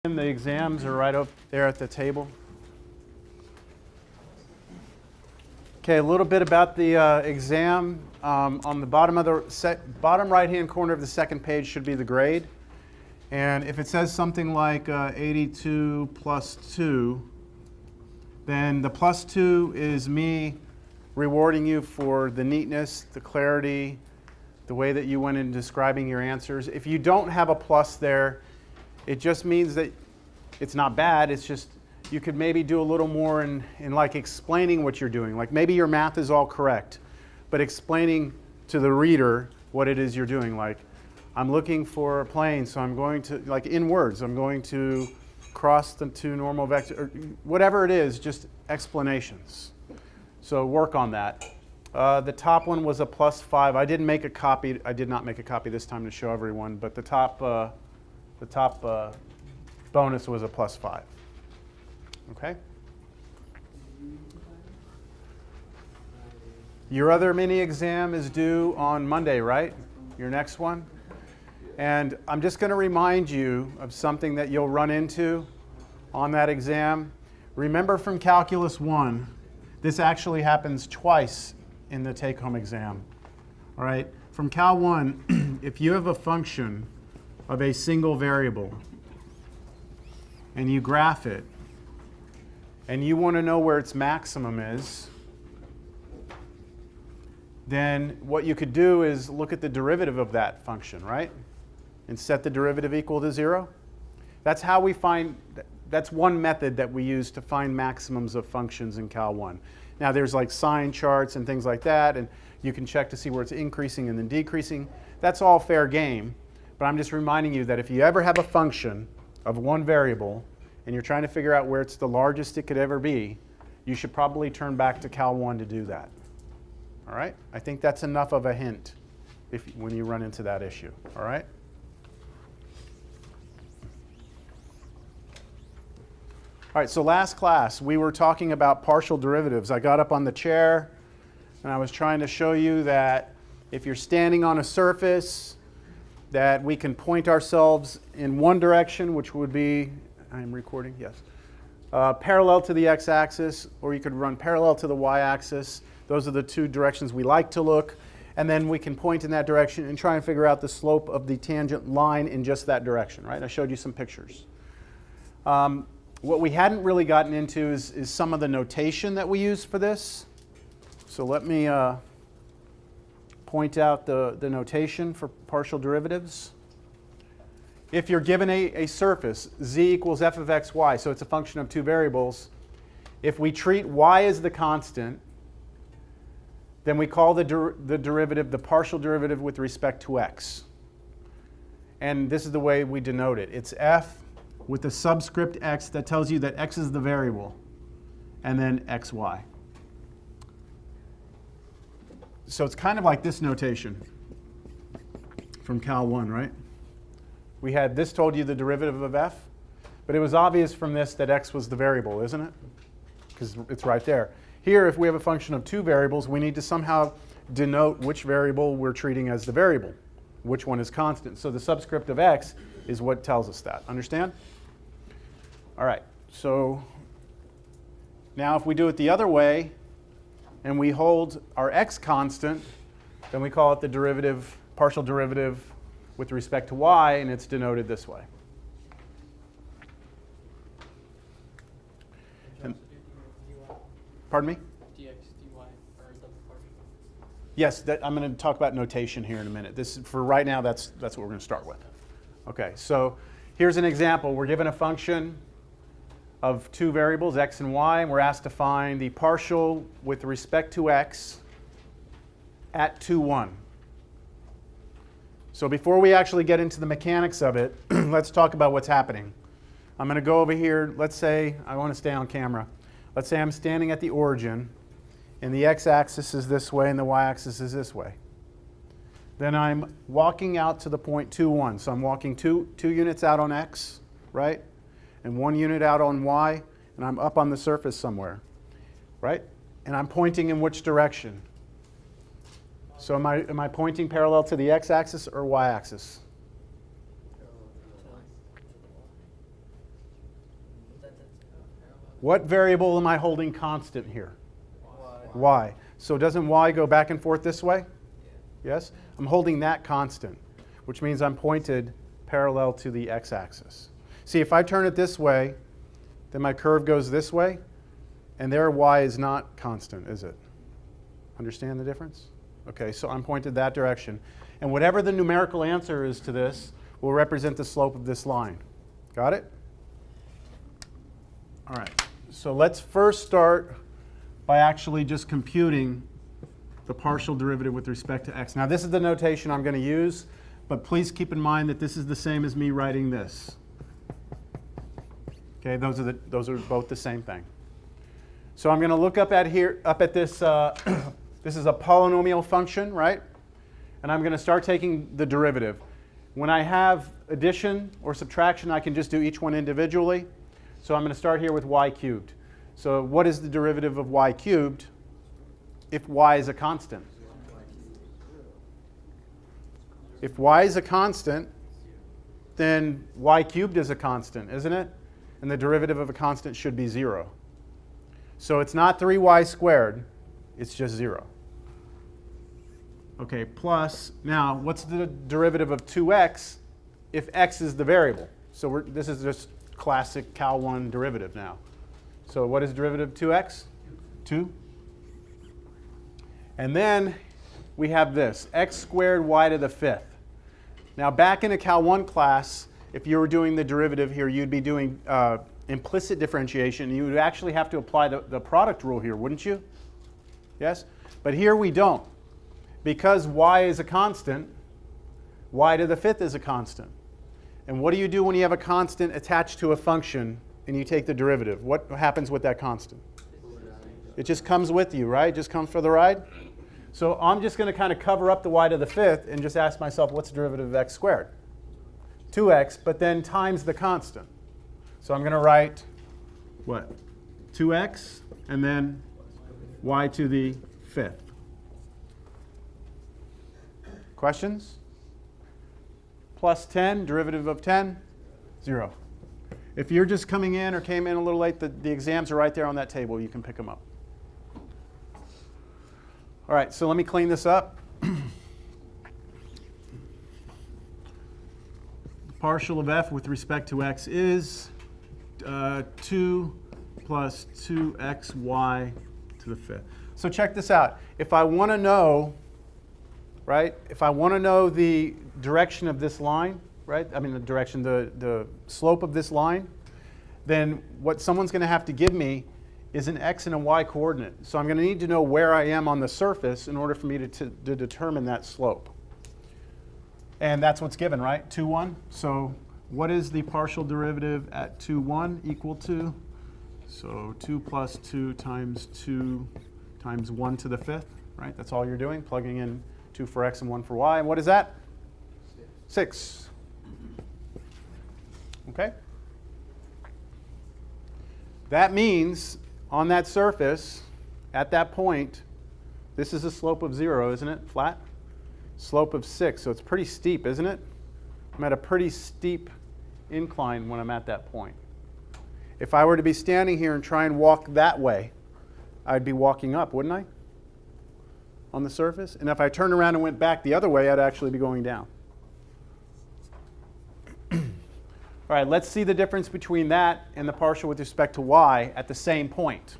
The exams are right up there at the table. Okay, a little bit about the exam. On the bottom of the bottom right-hand corner of the second page should be the grade. And if it says something like 82 plus 2, then the plus 2 is me rewarding you for the neatness, the clarity, the way that you went in describing your answers. If you don't have a plus there, it just means that it's not bad. It's just you could maybe do a little more in like explaining what you're doing. Like maybe your math is all correct, but explaining to the reader what it is you're doing. Like, I'm looking for a plane, so I'm going to, like in words, I'm going to cross the two normal vectors, or whatever it is, just explanations. So work on that. The top one was a plus 5. I didn't make a copy. I did not make a copy this time to show everyone, but the top bonus was a plus 5. Okay? Your other mini exam is due on Monday, right? Your next one. And I'm just going to remind you of something that you'll run into on that exam. Remember from Calculus 1, this actually happens twice in the take-home exam. All right? From Cal 1, if you have a function of a single variable and you graph it and you want to know where its maximum is, then what you could do is look at the derivative of that function, right? And set the derivative equal to 0. That's how we find, that's one method that we use to find maximums of functions in Cal 1. Now there's like sine charts and things like that, and you can check to see where it's increasing and then decreasing. That's all fair game. But I'm just reminding you that if you ever have a function of one variable and you're trying to figure out where it's the largest it could ever be, you should probably turn back to Cal 1 to do that. All right? I think that's enough of a hint when you run into that issue. All right? All right, so last class we were talking about partial derivatives. I got up on the chair and I was trying to show you that if you're standing on a surface, that we can point ourselves in one direction, which would be, I'm recording, yes, parallel to the x-axis, or you could run parallel to the y-axis. Those are the two directions we like to look. And then we can point in that direction and try and figure out the slope of the tangent line in just that direction, right? I showed you some pictures. What we hadn't really gotten into is some of the notation that we use for this. So let me point out the notation for partial derivatives. If you're given a surface, z equals f of x, y, so it's a function of two variables, if we treat y as the constant, then we call the derivative the partial derivative with respect to x. And this is the way we denote it. It's f with the subscript x that tells you that x is the variable, and then xy. So it's kind of like this notation from Cal 1, right? We had this told you the derivative of f, but it was obvious from this that x was the variable, isn't it? Because it's right there. Here, if we have a function of two variables, we need to somehow denote which variable we're treating as the variable, which one is constant. So the subscript of x is what tells us that. Understand? All right, so now if we do it the other way and we hold our x constant, then we call it the derivative, partial derivative with respect to y, and it's denoted this way. And, pardon me? dx, dy, or the partial? Yes, I'm going to talk about notation here in a minute. This, for right now, that's what we're going to start with. Okay, so here's an example. We're given a function of two variables, x and y, and we're asked to find the partial with respect to x at 2, 1. So before we actually get into the mechanics of it, let's talk about what's happening. I'm going to go over here. Let's say, I want to stay on camera. Let's say I'm standing at the origin, and the x-axis is this way, and the y-axis is this way. Then I'm walking out to the point 2, 1. So I'm walking two units out on x, right? And 1 unit out on y, and I'm up on the surface somewhere, right? And I'm pointing in which direction? So am I pointing parallel to the x-axis or y-axis? What variable am I holding constant here? Y. Y. So doesn't y go back and forth this way? Yes? I'm holding that constant, which means I'm pointed parallel to the x-axis. See, if I turn it this way, then my curve goes this way, and there y is not constant, is it? Understand the difference? Okay, so I'm pointed that direction. And whatever the numerical answer is to this will represent the slope of this line. Got it? All right, so let's first start by actually just computing the partial derivative with respect to x. Now this is the notation I'm going to use, but please keep in mind that this is the same as me writing this. Okay, those are both the same thing. So I'm going to look up at this. This is a polynomial function, right? And I'm going to start taking the derivative. When I have addition or subtraction, I can just do each one individually. So I'm going to start here with y cubed. So what is the derivative of y cubed if y is a constant? If y is a constant, then y cubed is a constant, isn't it? And the derivative of a constant should be 0. So it's not 3y squared, it's just 0. Okay, plus, now what's the derivative of 2x if x is the variable? So this is just classic Cal 1 derivative now. So what is derivative of 2x? 2. And then we have this, x squared y to the 5th. Now back in a Cal 1 class, if you were doing the derivative here, you'd be doing implicit differentiation. You would actually have to apply the product rule here, wouldn't you? Yes? But here we don't. Because y is a constant, y to the 5th is a constant. And what do you do when you have a constant attached to a function and you take the derivative? What happens with that constant? It just comes with you, right? It just comes for the ride? So I'm just going to kind of cover up the y to the 5th and just ask myself, what's the derivative of x squared? 2x, but then times the constant. So I'm going to write, what? 2x, and then y to the 5th. Questions? Plus 10, derivative of 10, 0. If you're just coming in or came in a little late, the exams are right there on that table. You can pick them up. All right, so let me clean this up. Partial of f with respect to x is 2 plus 2xy to the 5th. So check this out. If I want to know, right, if I want to know the direction of this line, right, I mean the slope of this line, then what someone's going to have to give me is an x and a y coordinate. So I'm going to need to know where I am on the surface in order for me to determine that slope. And that's what's given, right? 2, 1. So what is the partial derivative at 2, 1 equal to? So 2 plus 2 times 1 to the 5th, right? That's all you're doing, plugging in 2 for x and 1 for y. And what is that? 6. Okay? That means on that surface, at that point, this is a slope of 0, isn't it? Flat? Slope of 6. So it's pretty steep, isn't it? I'm at a pretty steep incline when I'm at that point. If I were to be standing here and try and walk that way, I'd be walking up, wouldn't I? On the surface. And if I turned around and went back the other way, I'd actually be going down. All right, let's see the difference between that and the partial with respect to y at the same point.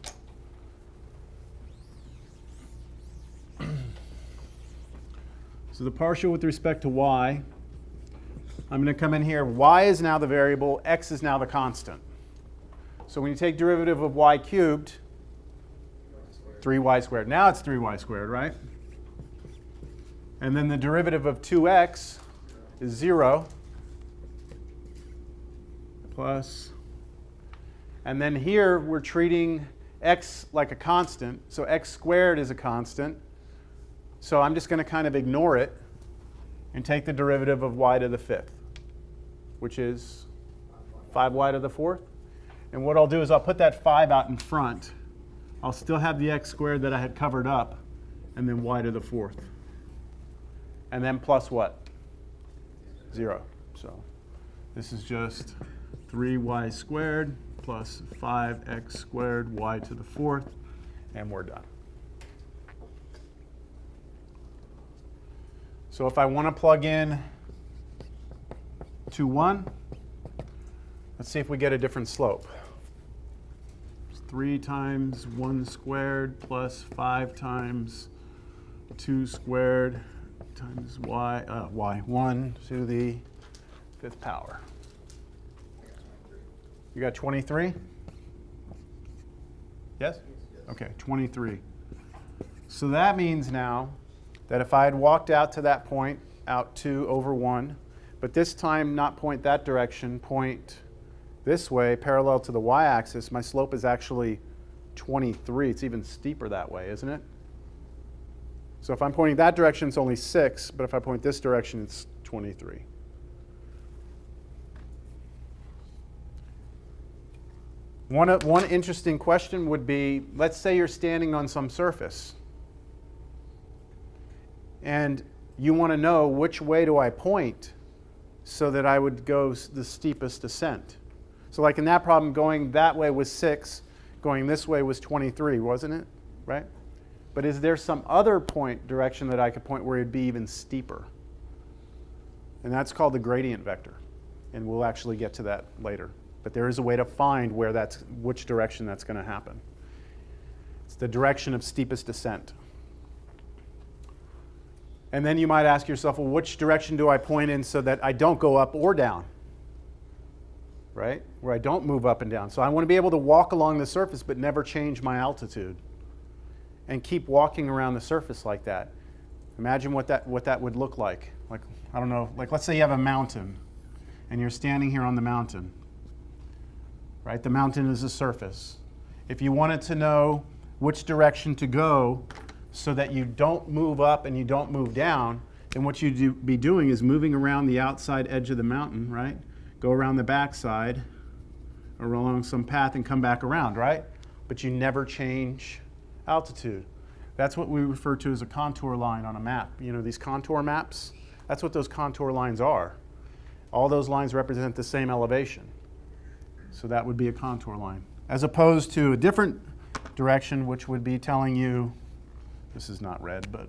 So the partial with respect to y, I'm going to come in here. Y is now the variable, x is now the constant. So when you take derivative of y cubed, 3y squared. Now it's 3y squared, right? And then the derivative of 2x is 0 plus. And then here we're treating x like a constant. So x squared is a constant. So I'm just going to kind of ignore it and take the derivative of y to the 5th, which is 5y to the 4th. And what I'll do is I'll put that 5 out in front. I'll still have the x squared that I had covered up, and then y to the 4th. And then plus what? 0. So this is just 3y squared plus 5x squared y to the fourth, and we're done. So if I want to plug in 2, 1, let's see if we get a different slope. 3 times 1 squared plus 5 times 2 squared times y, 1 to the 5th power. You got 23? Yes? Okay, 23. So that means now that if I had walked out to that point, out 2 over 1, but this time not point that direction, point this way, parallel to the y-axis, my slope is actually 23. It's even steeper that way, isn't it? So if I'm pointing that direction, it's only 6, but if I point this direction, it's 23. One interesting question would be, let's say you're standing on some surface, and you want to know which way do I point so that I would go the steepest ascent. So like in that problem, going that way was 6, going this way was 23, wasn't it? Right? But is there some other direction that I could point where it'd be even steeper? And that's called the gradient vector. And we'll actually get to that later. But there is a way to find which direction that's going to happen. It's the direction of steepest ascent. And then you might ask yourself, well, which direction do I point in so that I don't go up or down? Right? Where I don't move up and down. So I want to be able to walk along the surface but never change my altitude and keep walking around the surface like that. Imagine what that would look like. Like, I don't know, like let's say you have a mountain and you're standing here on the mountain. Right? The mountain is a surface. If you wanted to know which direction to go so that you don't move up and you don't move down, then what you'd be doing is moving around the outside edge of the mountain, right? Go around the backside or along some path and come back around, right? But you never change altitude. That's what we refer to as a contour line on a map. You know, these contour maps, that's what those contour lines are. All those lines represent the same elevation. So that would be a contour line. As opposed to a different direction, which would be telling you, this is not red, but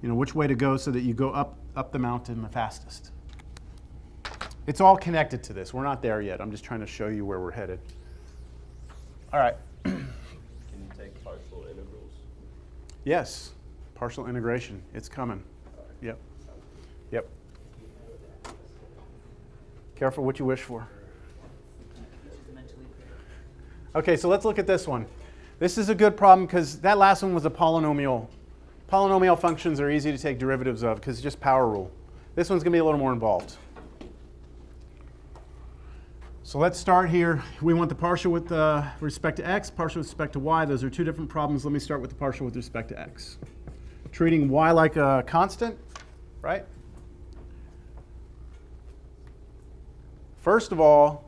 you know, which way to go so that you go up the mountain the fastest. It's all connected to this. We're not there yet. I'm just trying to show you where we're headed. All right. Can you take partial integrals? Yes, partial integration. It's coming. Yep. Yep. Careful what you wish for. Okay, so let's look at this one. This is a good problem because that last one was a polynomial. Polynomial functions are easy to take derivatives of because it's just power rule. This one's going to be a little more involved. So let's start here. We want the partial with respect to x, partial with respect to y. Those are two different problems. Let me start with the partial with respect to x. Treating y like a constant, right? First of all,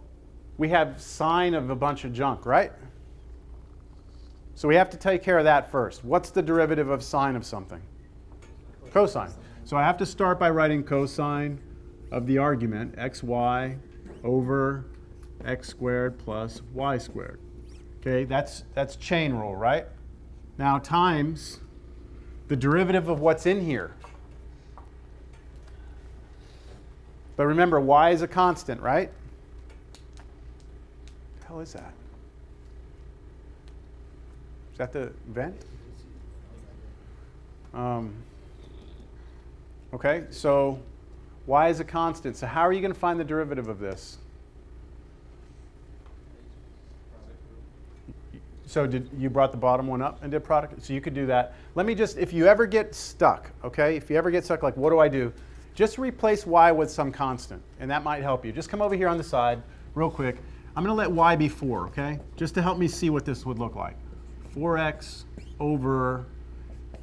we have sine of a bunch of junk, right? So we have to take care of that first. What's the derivative of sine of something? Cosine. So I have to start by writing cosine of the argument, xy over x squared plus y squared. Okay, that's chain rule, right? Now times the derivative of what's in here. But remember, y is a constant, right? What the hell is that? Is that the vent? Okay, so y is a constant. So how are you going to find the derivative of this? So you brought the bottom one up and did product? So you could do that. Let me just, if you ever get stuck, okay? If you ever get stuck, like what do I do? Just replace y with some constant, and that might help you. Just come over here on the side real quick. I'm going to let y be 4, okay? Just to help me see what this would look like. 4x over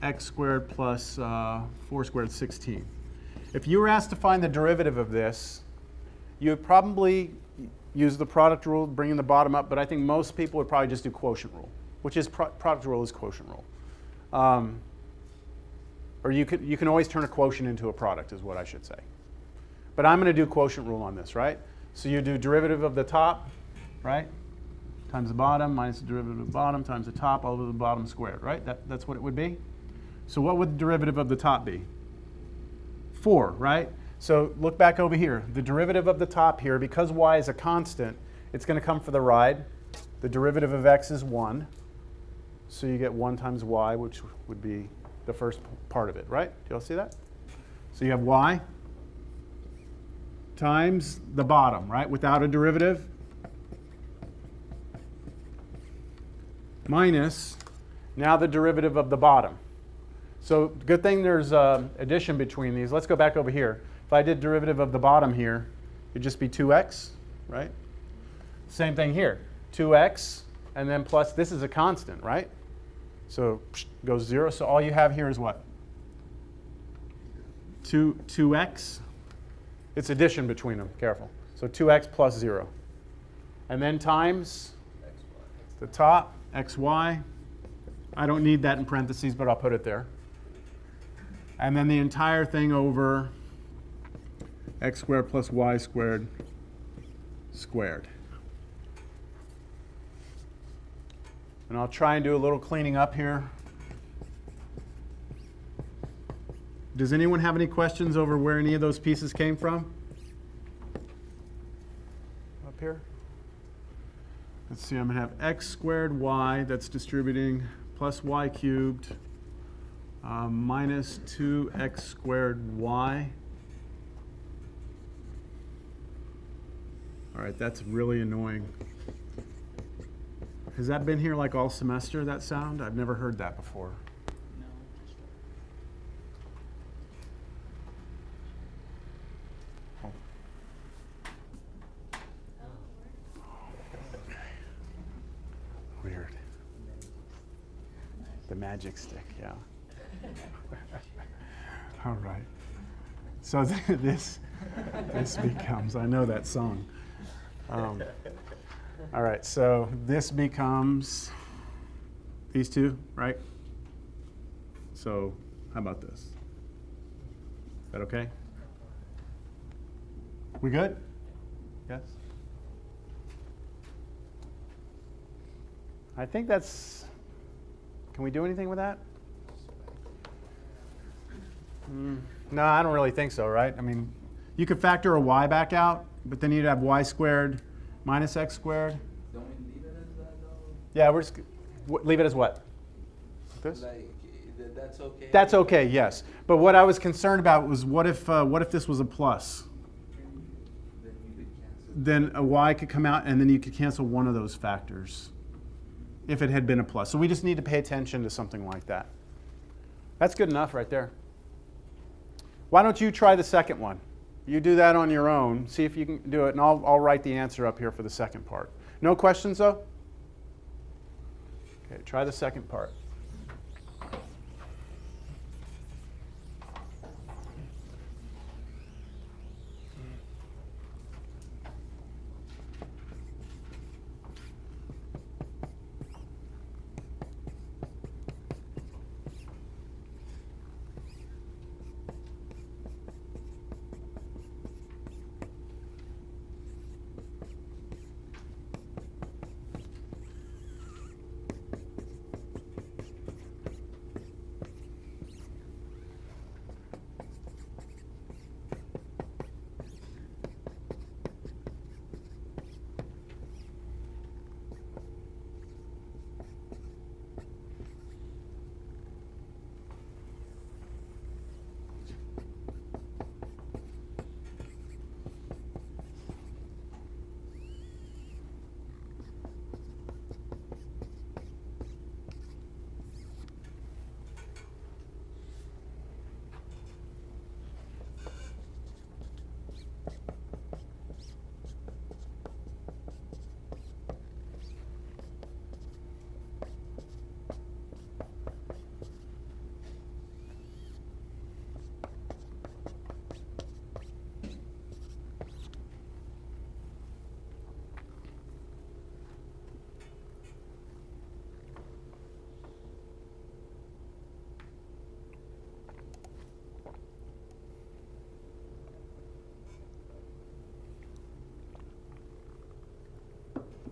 x squared plus 4 squared, 16. If you were asked to find the derivative of this, you would probably use the product rule, bringing the bottom up, but I think most people would probably just do quotient rule, which is product rule is quotient rule. Or you can always turn a quotient into a product is what I should say. But I'm going to do quotient rule on this, right? So you do derivative of the top, right? times the bottom minus the derivative of the bottom times the top all over the bottom squared, right? That's what it would be. So what would the derivative of the top be? 4, right? So look back over here. The derivative of the top here, because y is a constant, it's going to come for the ride. The derivative of x is 1. So you get 1 times y, which would be the first part of it, right? Do you all see that? So you have y times the bottom, right, without a derivative, minus now the derivative of the bottom. So good thing there's addition between these. Let's go back over here. If I did derivative of the bottom here, it'd just be 2x, right? Same thing here, 2x, and then plus, this is a constant, right? So goes 0. So all you have here is what? 2x. It's addition between them, careful. So 2x plus 0. And then times the top, xy. I don't need that in parentheses, but I'll put it there. And then the entire thing over x squared plus y squared squared. And I'll try and do a little cleaning up here. Does anyone have any questions over where any of those pieces came from? Up here? Let's see, I'm going to have x squared y, that's distributing, plus y cubed, minus 2x squared y. All right, that's really annoying. Has that been here like all semester, that sound? I've never heard that before. No. Weird. The magic stick, yeah. All right. So this becomes, I know that song. All right, so this becomes these two, right? So how about this? Is that okay? We good? Yes? I think that's, can we do anything with that? No, I don't really think so, right? I mean, you could factor a y back out, but then you'd have y squared minus x squared. Don't we leave it as that though? Yeah, we're just, leave it as what? This? Like, that's okay? That's okay, yes. But what I was concerned about was what if this was a plus? Then you could cancel. Then a y could come out and then you could cancel one of those factors if it had been a plus. So we just need to pay attention to something like that. That's good enough right there. Why don't you try the second one? You do that on your own. See if you can do it, and I'll write the answer up here for the second part. No questions, though? Okay, try the second part.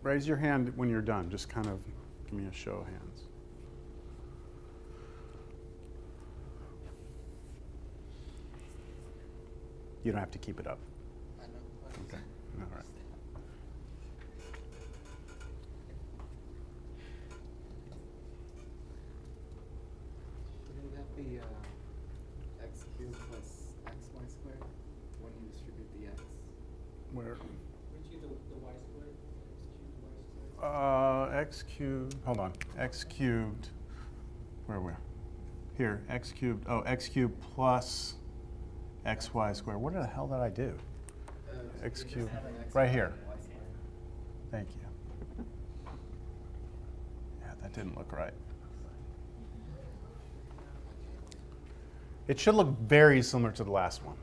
Raise your hand when you're done. Just kind of give me a show of hands. You don't have to keep it up. I know. Okay. All right. Wouldn't that be x cubed plus xy squared when you distribute the x? Where? Would you the y squared? X cubed y squared? X cubed. Hold on. X cubed. Where are we? Here. X cubed. Oh, x cubed plus xy squared. What the hell did I do? X cubed. Right here. Thank you. Yeah, that didn't look right. It should look very similar to the last one.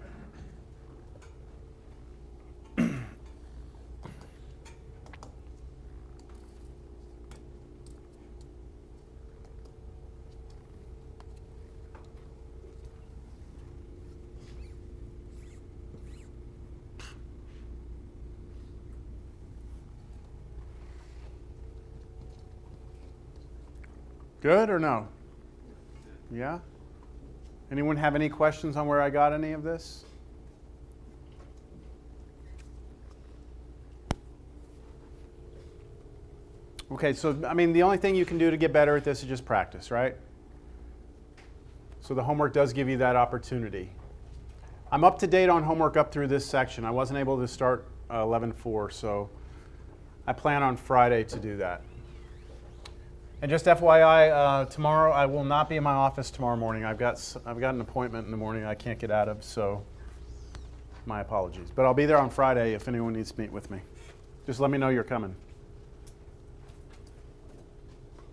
Good or no? Yeah? Anyone have any questions on where I got any of this? Okay, so I mean, the only thing you can do to get better at this is just practice, right? So the homework does give you that opportunity. I'm up to date on homework up through this section. I wasn't able to start 11:4, so I plan on Friday to do that. And just FYI, tomorrow I will not be in my office tomorrow morning. I've got an appointment in the morning I can't get out of, so my apologies. But I'll be there on Friday if anyone needs to meet with me. Just let me know you're coming.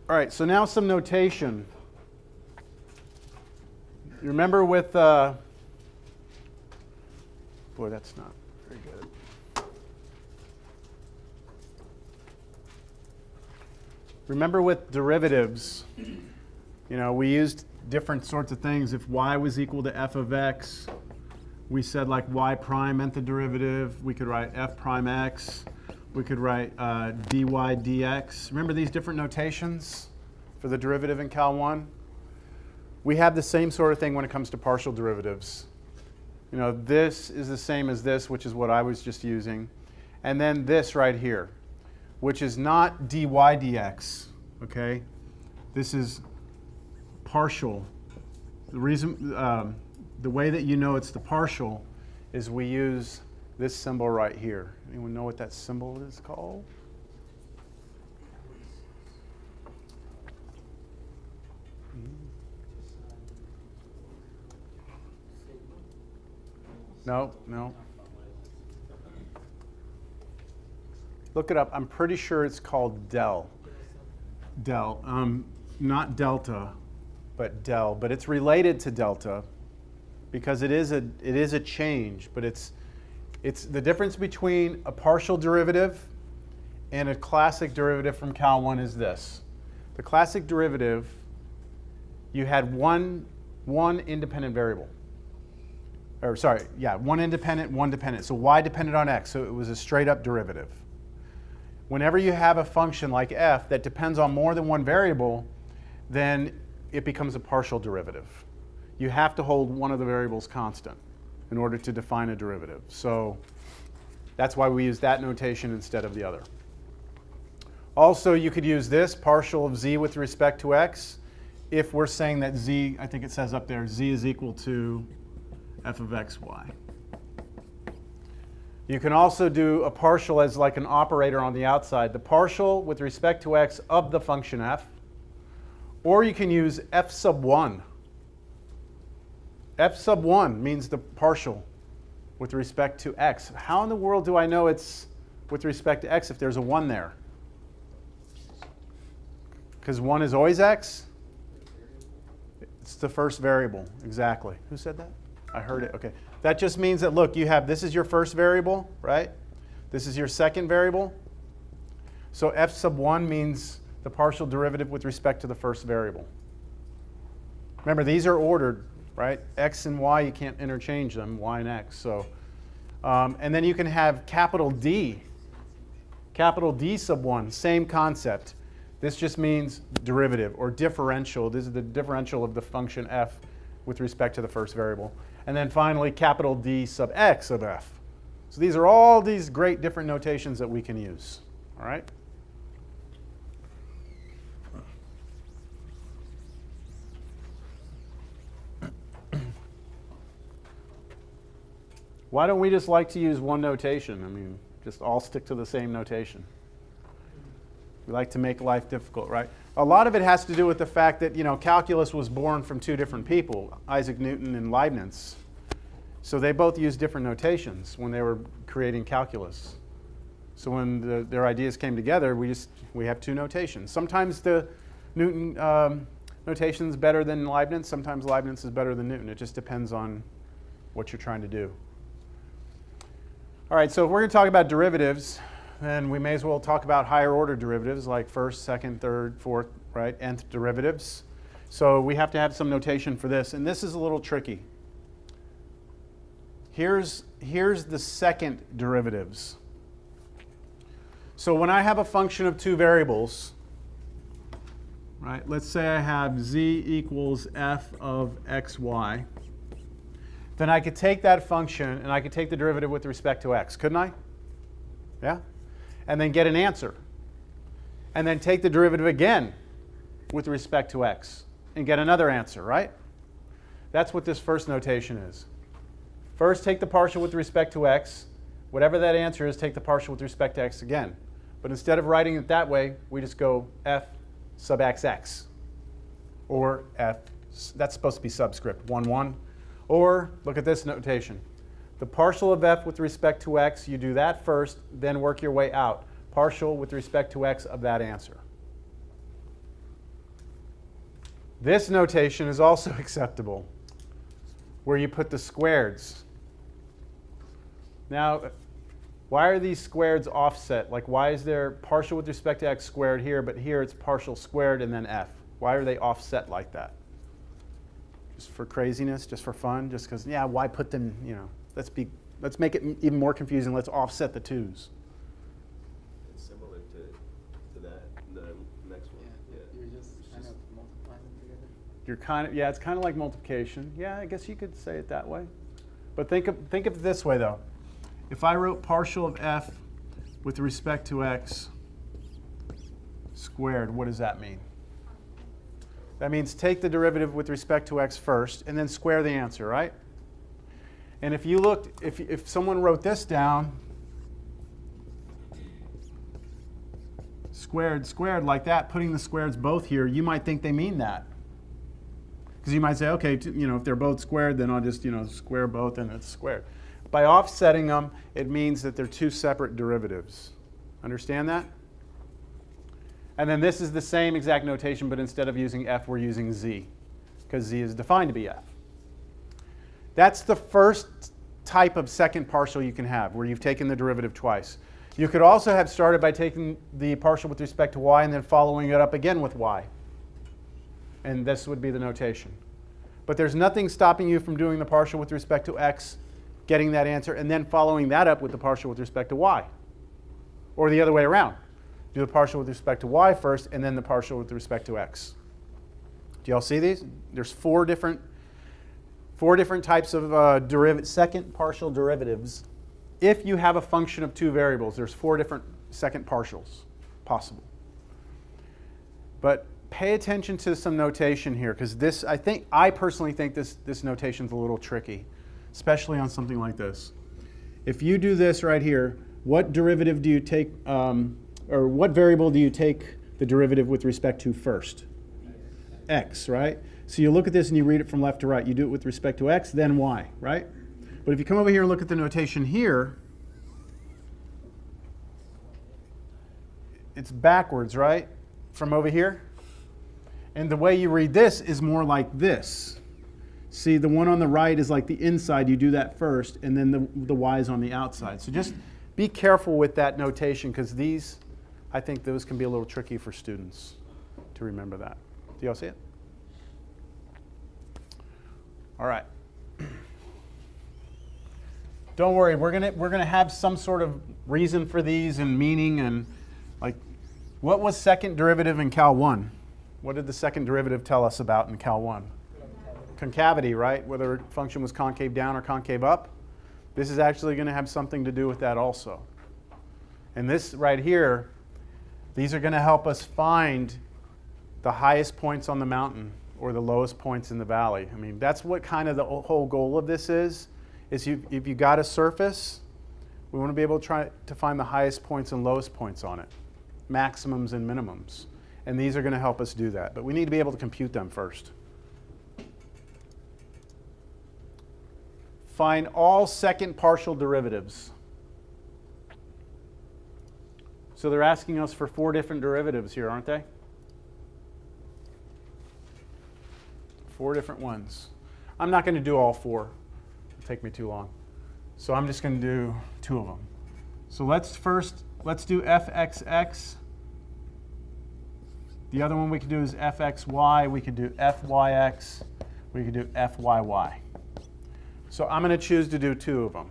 All right, so now some notation. You remember with, boy, that's not very good. Remember with derivatives, you know, we used different sorts of things. If y was equal to f of x, we said like y prime meant the derivative. We could write f prime x. We could write dy dx. Remember these different notations for the derivative in Cal 1? We have the same sort of thing when it comes to partial derivatives. You know, this is the same as this, which is what I was just using. And then this right here, which is not dy dx, okay? This is partial. The reason, the way that you know it's the partial is we use this symbol right here. Anyone know what that symbol is called? No, no. Look it up. I'm pretty sure it's called del. Del. Not delta, but del. But it's related to delta because it is a change. But it's the difference between a partial derivative and a classic derivative from Cal 1 is this. The classic derivative, you had one independent variable. Or sorry, yeah, one independent, one dependent. So y depended on x, so it was a straight up derivative. Whenever you have a function like f that depends on more than one variable, then it becomes a partial derivative. You have to hold one of the variables constant in order to define a derivative. So that's why we use that notation instead of the other. Also, you could use this, partial of z with respect to x, if we're saying that z, I think it says up there, z is equal to f of xy. You can also do a partial as like an operator on the outside, the partial with respect to x of the function f, or you can use f sub 1. F sub 1 means the partial with respect to x. How in the world do I know it's with respect to x if there's a 1 there? Because 1 is always x? It's the first variable, exactly. Who said that? I heard it, okay. That just means that, look, you have, this is your first variable, right? This is your second variable. So f sub 1 means the partial derivative with respect to the first variable. Remember, these are ordered, right? X and y, you can't interchange them, y and x. So, and then you can have capital D Capital D sub 1, same concept. This just means derivative or differential. This is the differential of the function f with respect to the first variable. And then finally, capital D sub x of f. So these are all these great different notations that we can use. All right? Why don't we just like to use one notation? I mean, just all stick to the same notation. We like to make life difficult, right? A lot of it has to do with the fact that, calculus was born from two different people, Isaac Newton and Leibniz. So they both used different notations when they were creating calculus. So when their ideas came together, we have two notations. Sometimes the Newton notation is better than Leibniz. Sometimes Leibniz is better than Newton. It just depends on what you're trying to do. All right, so if we're going to talk about derivatives, then we may as well talk about higher order derivatives like first, second, third, fourth, right, nth derivatives. So we have to have some notation for this, and this is a little tricky. Here's the second derivatives. So when I have a function of two variables, right, let's say I have z equals f of xy, then I could take that function and I could take the derivative with respect to x, couldn't I? Yeah? And then get an answer. And then take the derivative again with respect to x and get another answer, right? That's what this first notation is. First, take the partial with respect to x. Whatever that answer is, take the partial with respect to x again. But instead of writing it that way, we just go f sub xx. Or f, that's supposed to be subscript 1, 1. Or look at this notation. The partial of f with respect to x, you do that first, then work your way out. Partial with respect to x of that answer. This notation is also acceptable, where you put the squareds. Now, why are these squareds offset? Like, why is there partial with respect to x squared here, but here it's partial squared and then f? Why are they offset like that? Just for craziness, just for fun, just because, yeah, why put them, let's make it even more confusing. Let's offset the 2's. It's similar to that, the next one. Yeah, you're just kind of multiplying them together. It's kind of like multiplication. Yeah, I guess you could say it that way. But think of it this way, though. If I wrote partial of f with respect to x squared, what does that mean? That means take the derivative with respect to x first, and then square the answer, right? And if you looked, if someone wrote this down, squared like that, putting the squareds both here, you might think they mean that. Because you might say, okay, if they're both squared, then I'll just, square both and it's squared. By offsetting them, it means that they're two separate derivatives. Understand that? And then this is the same exact notation, but instead of using f, we're using z, because z is defined to be f. That's the first type of second partial you can have, where you've taken the derivative twice. You could also have started by taking the partial with respect to y and then following it up again with y. And this would be the notation. But there's nothing stopping you from doing the partial with respect to x, getting that answer, and then following that up with the partial with respect to y. Or the other way around. Do the partial with respect to y first, and then the partial with respect to x. Do y'all see these? There's four different types of second partial derivatives. If you have a function of two variables, there's four different second partials possible. But pay attention to some notation here, because I personally think this notation's a little tricky, especially on something like this. If you do this right here, what derivative do you take, or what variable do you take the derivative with respect to first? X, right? So you look at this and you read it from left to right. You do it with respect to x, then y, right? But if you come over here and look at the notation here, it's backwards, right? From over here. And the way you read this is more like this. See, the one on the right is like the inside. You do that first, and then the y is on the outside. So just be careful with that notation, because I think those can be a little tricky for students to remember that. Do y'all see it? All right. Don't worry, we're gonna have some sort of reason for these and meaning and like, what was second derivative in Cal 1? What did the second derivative tell us about in Cal 1? Concavity, right? Whether a function was concave down or concave up. This is actually going to have something to do with that also. And this right here, these are going to help us find the highest points on the mountain or the lowest points in the valley. I mean, that's what kind of the whole goal of this is if you got a surface, we want to be able to try to find the highest points and lowest points on it, maximums and minimums. And these are going to help us do that. But we need to be able to compute them first. Find all second partial derivatives. So they're asking us for 4 different derivatives here, aren't they? 4 different ones. I'm not going to do all 4. It'll take me too long. So I'm just going to do 2 of them. So let's do fxx. The other one we could do is fxy. We could do fyx. We could do fyy. So I'm going to choose to do 2 of them.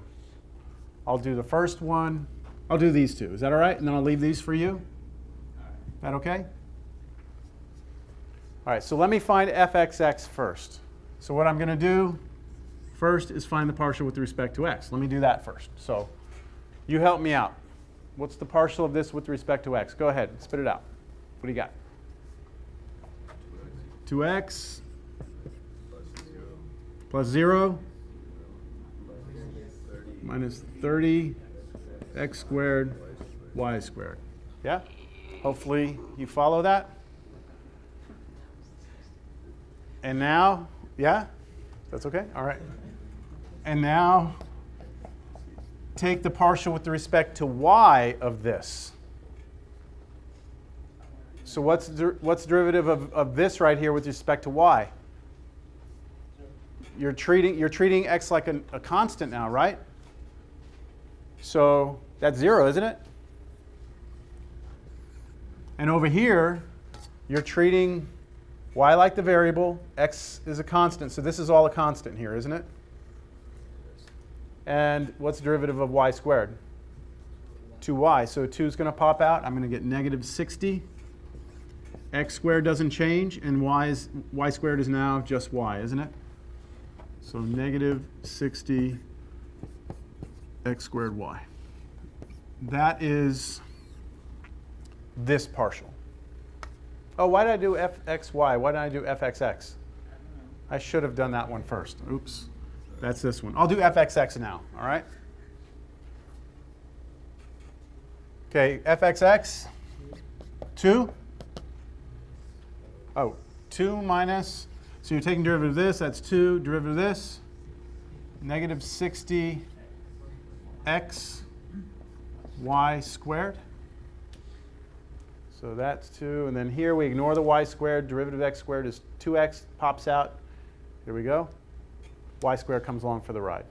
I'll do the first one. I'll do these 2. Is that all right? And then I'll leave these for you. Is that okay? All right, so let me find fxx first. So what I'm going to do first is find the partial with respect to x. Let me do that first. So you help me out. What's the partial of this with respect to x? Go ahead, spit it out. What do you got? 2x plus 0 minus 30 x squared y squared. Yeah? Hopefully you follow that. And now, yeah? That's okay? All right. And now take the partial with respect to y of this. So what's derivative of this right here with respect to y? You're treating x like a constant now, right? So that's 0, isn't it? And over here, you're treating y like the variable, x is a constant. So this is all a constant here, isn't it? And what's the derivative of y squared? 2y. So 2 is going to pop out. I'm going to get negative 60. X squared doesn't change, and y squared is now just y, isn't it? So negative 60 x squared y. That is this partial. Oh, why did I do fxy? Why did I do fxx? I should have done that one first. Oops. That's this one. I'll do fxx now, all right? Okay, fxx, 2. Oh, 2 minus, so you're taking derivative of this, that's 2, derivative of this, negative 60 x y squared. So that's 2, and then here we ignore the y squared, derivative of x squared is 2x, pops out. Here we go. Y squared comes along for the ride.